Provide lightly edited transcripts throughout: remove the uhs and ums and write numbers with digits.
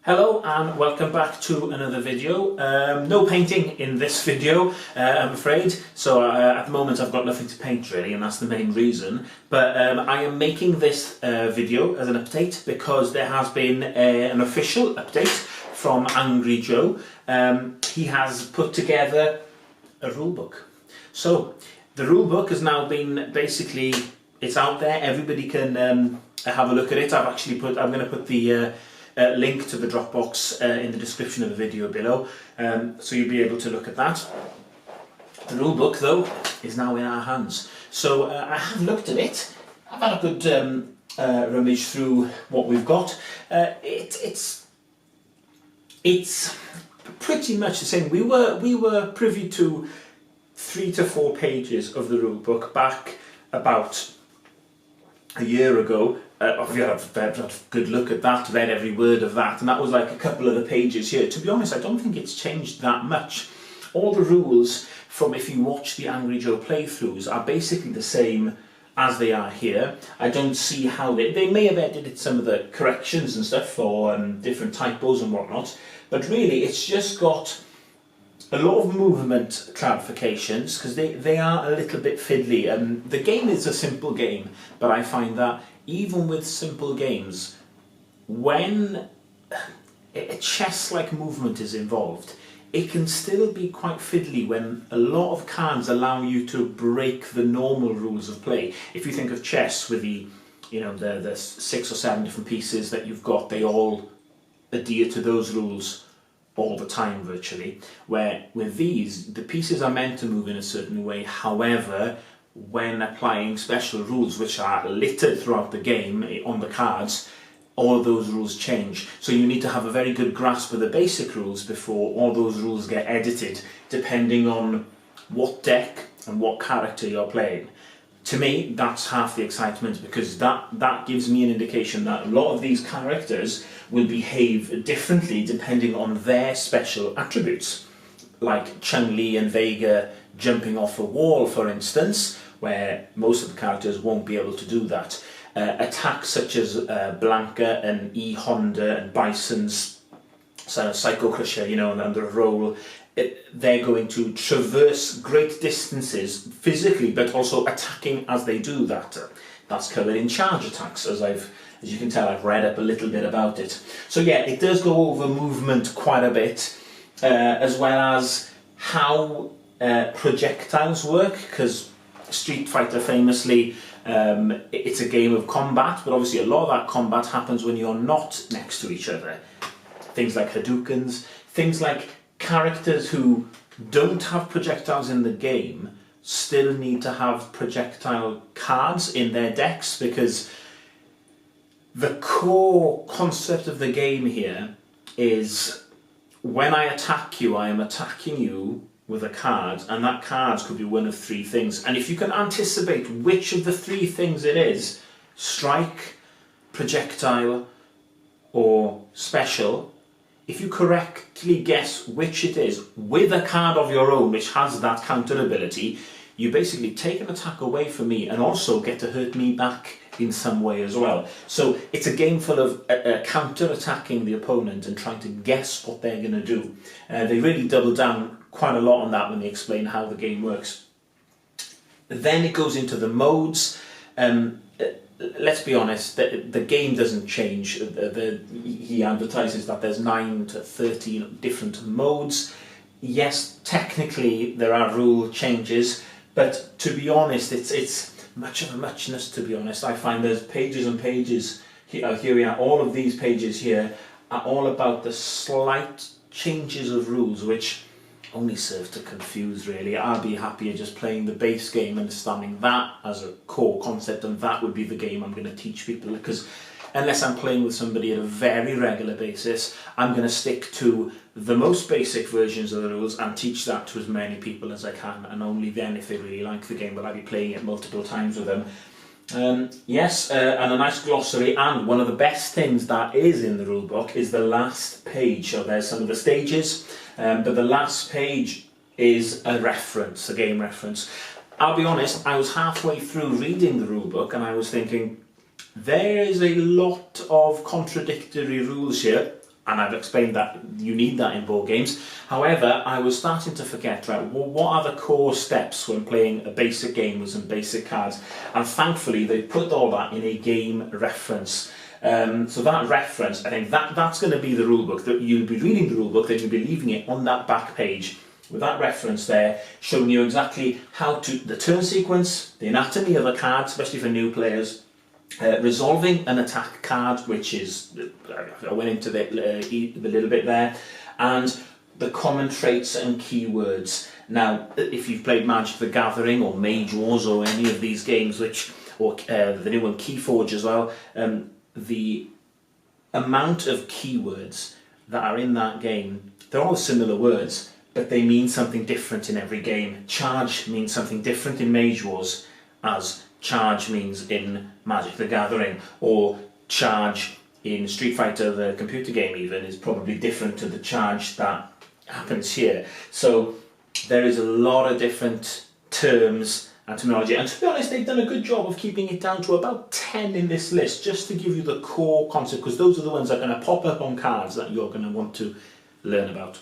Hello and welcome back to another video. No painting in this video, I'm afraid. So at the moment I've got nothing to paint really, and that's the main reason. But I am making this video as an update because there has been an official update from Angry Joe. He has put together a rulebook. So the rulebook has now been basically, it's out there. Everybody can have a look at it. I'm going to put the link to the Dropbox in the description of the video below, so you'll be able to look at that. The rulebook though is now in our hands, so I have looked at it. I've had a good rummage through what we've got. It's pretty much the same. We were privy to 3 to 4 pages of the rulebook back about a year ago. I've had a good look at that, read every word of that, and that was like a couple of the pages here. To be honest, I don't think it's changed that much. All the rules from if you watch the Angry Joe playthroughs are basically the same as they are here. I don't see how they may have edited some of the corrections and stuff for different typos and whatnot, but really it's just got a lot of movement clarifications because they are a little bit fiddly. The game is a simple game, but I find that even with simple games, when a chess-like movement is involved, it can still be quite fiddly when a lot of cards allow you to break the normal rules of play. If you think of chess with the 6 or 7 different pieces that you've got, they all adhere to those rules all the time virtually, where with these, the pieces are meant to move in a certain way. However, when applying special rules which are littered throughout the game on the cards, all those rules change. So you need to have a very good grasp of the basic rules before all those rules get edited, depending on what deck and what character you're playing. To me, that's half the excitement, because that gives me an indication that a lot of these characters will behave differently depending on their special attributes. Like Chun-Li and Vega jumping off a wall, for instance, where most of the characters won't be able to do that. Attacks such as Blanka and E Honda and Bison's sort of Psycho Crusher, and under a roll, they're going to traverse great distances physically, but also attacking as they do that. That's covered in charge attacks, as you can tell, I've read up a little bit about it. So yeah, it does go over movement quite a bit, as well as how projectiles work, because Street Fighter famously, it's a game of combat, but obviously a lot of that combat happens when you're not next to each other. Things like Hadoukens, things like characters who don't have projectiles in the game still need to have projectile cards in their decks, because the core concept of the game here is when I attack you, I am attacking you with a card, and that card could be one of 3 things. And if you can anticipate which of the 3 things it is, strike, projectile, or special, if you correctly guess which it is with a card of your own which has that counter ability, you basically take an attack away from me and also get to hurt me back in some way as well. So it's a game full of counter-attacking the opponent and trying to guess what they're going to do. They really double down quite a lot on that when they explain how the game works. Then it goes into the modes. Let's be honest, the game doesn't change. He advertises that there's 9 to 13 different modes. Yes, technically there are rule changes, but to be honest, it's much of a muchness, to be honest. I find there's pages and pages. Here we are, all of these pages here are all about the slight changes of rules, which only serve to confuse really. I'd be happier just playing the base game, understanding that as a core concept, and that would be the game I'm going to teach people, because unless I'm playing with somebody at a very regular basis, I'm going to stick to the most basic versions of the rules and teach that to as many people as I can, and only then, if they really like the game, will I be playing it multiple times with them. Yes, and a nice glossary, and one of the best things that is in the rulebook is the last page. So there's some of the stages, but the last page is a reference, a game reference. I'll be honest, I was halfway through reading the rulebook and I was thinking, there is a lot of contradictory rules here. and I've explained that you need that in board games. However, I was starting to forget, right, well, what are the core steps when playing a basic game with some basic cards? And thankfully, they put all that in a game reference. So that reference, I think that's going to be the rulebook. That you'll be reading the rulebook, then you'll be leaving it on that back page with that reference there, showing you exactly how to, the turn sequence, the anatomy of a card, especially for new players, resolving an attack card, which is, I went into a little bit there, and the common traits and keywords. Now, if you've played Magic the Gathering or Mage Wars or any of these games, or the new one, Keyforge as well, the amount of keywords that are in that game, they're all similar words, but they mean something different in every game. Charge means something different in Mage Wars as charge means in Magic the Gathering, or charge in Street Fighter, the computer game even, is probably different to the charge that happens here. So there is a lot of different terms and terminology, and to be honest, they've done a good job of keeping it down to about 10 in this list, just to give you the core concept, because those are the ones that are going to pop up on cards that you're going to want to learn about.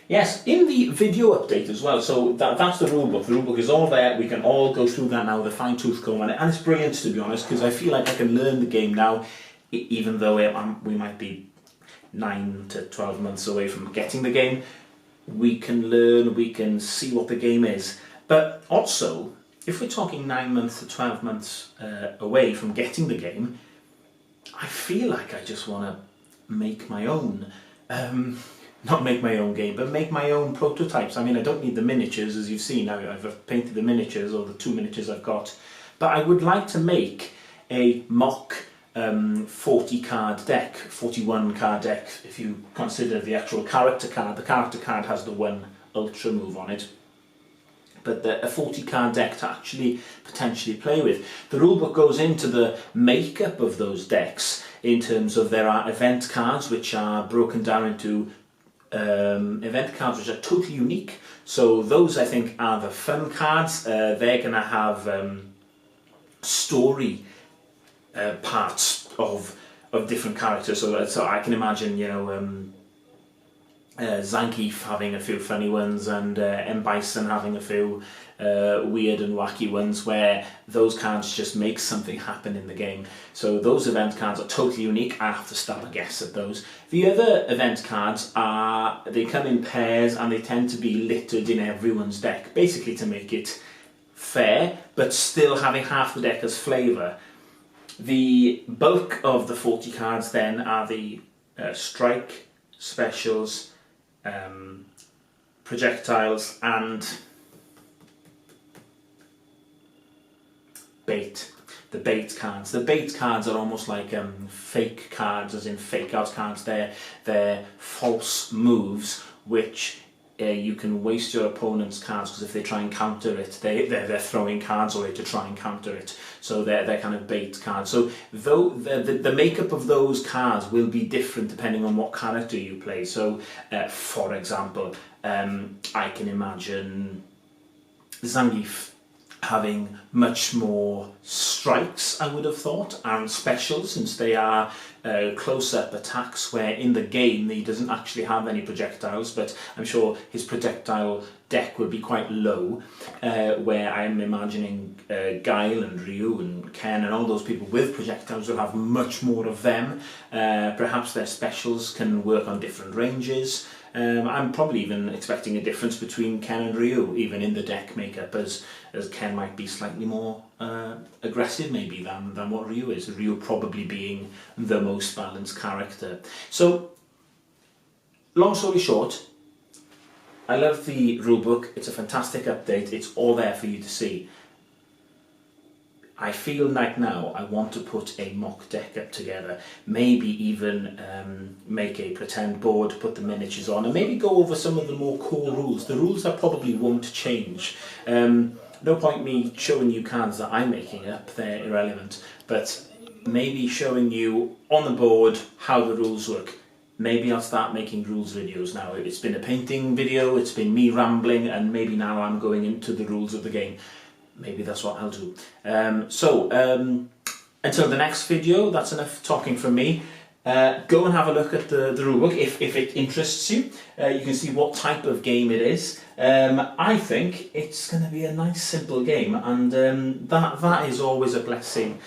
Yes, in the video update as well, so that's the rulebook. The rulebook is all there. We can all go through that now with a fine-tooth comb on it, and it's brilliant, to be honest, because I feel like I can learn the game now, even though we might be 9 to 12 months away from getting the game. We can learn, we can see what the game is. But also, if we're talking 9 months to 12 months away from getting the game, I feel like I just want to make my own. Not make my own game, but make my own prototypes. I mean, I don't need the miniatures, as you've seen. I've painted the miniatures, or the 2 miniatures I've got. But I would like to make a mock 40 card deck, 41 card deck, if you consider the actual character card. The character card has the 1 ultra move on it. But a 40 card deck to actually potentially play with. The rulebook goes into the makeup of those decks in terms of there are event cards which are broken down into event cards which are totally unique. So those, I think, are the fun cards. They're going to have story parts of different characters. So I can imagine, you know, Zangief having a few funny ones, and M. Bison having a few weird and wacky ones, where those cards just make something happen in the game. So those event cards are totally unique. I have to stab a guess at those. The other event cards they come in pairs, and they tend to be littered in everyone's deck, basically to make it fair, but still having half the deck as flavour. The bulk of the 40 cards then are the strike, specials, projectiles, and bait. The bait cards. The bait cards are almost like fake cards, as in fake out cards. They're false moves which you can waste your opponent's cards, because if they try and counter it, they're throwing cards away to try and counter it. So they're kind of bait cards. So though the makeup of those cards will be different depending on what character you play. So for example, I can imagine Zangief having much more strikes, I would have thought, and specials, since they are close-up attacks where in the game he doesn't actually have any projectiles, but I'm sure his projectile deck would be quite low, where I'm imagining Guile and Ryu and Ken and all those people with projectiles will have much more of them. Perhaps their specials can work on different ranges. I'm probably even expecting a difference between Ken and Ryu, even in the deck makeup, as Ken might be slightly more aggressive maybe than what Ryu is. Ryu probably being the most balanced character. So, long story short, I love the rulebook. It's a fantastic update. It's all there for you to see. I feel like now I want to put a mock deck up together, maybe even make a pretend board, put the miniatures on, and maybe go over some of the more core rules. The rules that probably won't change. No point me showing you cards that I'm making up, they're irrelevant, but maybe showing you on the board how the rules work. Maybe I'll start making rules videos now. It's been a painting video, it's been me rambling, and maybe now I'm going into the rules of the game. Maybe that's what I'll do. Until the next video, that's enough talking from me. Go and have a look at the rulebook if it interests you. You can see what type of game it is. I think it's going to be a nice simple game, and that is always a blessing.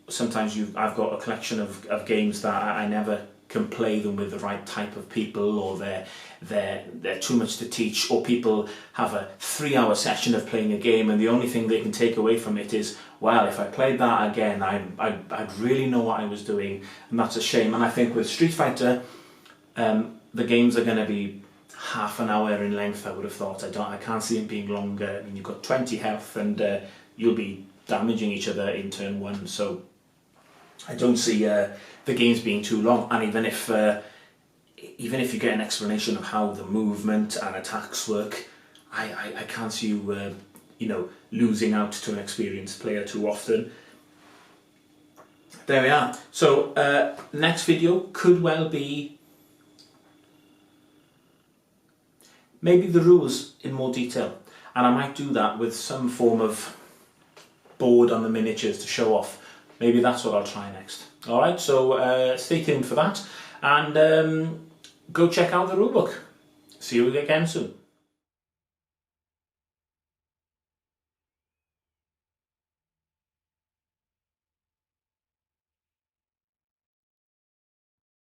Sometimes I've got a collection of games that I never can play them with the right type of people, or they're too much to teach, or people have a 3-hour session of playing a game and the only thing they can take away from it is, well, if I played that again, I'd really know what I was doing, and that's a shame. And I think with Street Fighter, the games are going to be half an hour in length, I would have thought. I can't see it being longer. I mean, you've got 20 health and you'll be damaging each other in turn 1, so I don't see the games being too long. And even if you get an explanation of how the movement and attacks work, I can't see you losing out to an experienced player too often. There we are. So next video could well be maybe the rules in more detail, and I might do that with some form of board on the miniatures to show off. Maybe that's what I'll try next. Alright, so stay tuned for that, and go check out the rulebook. See you again soon.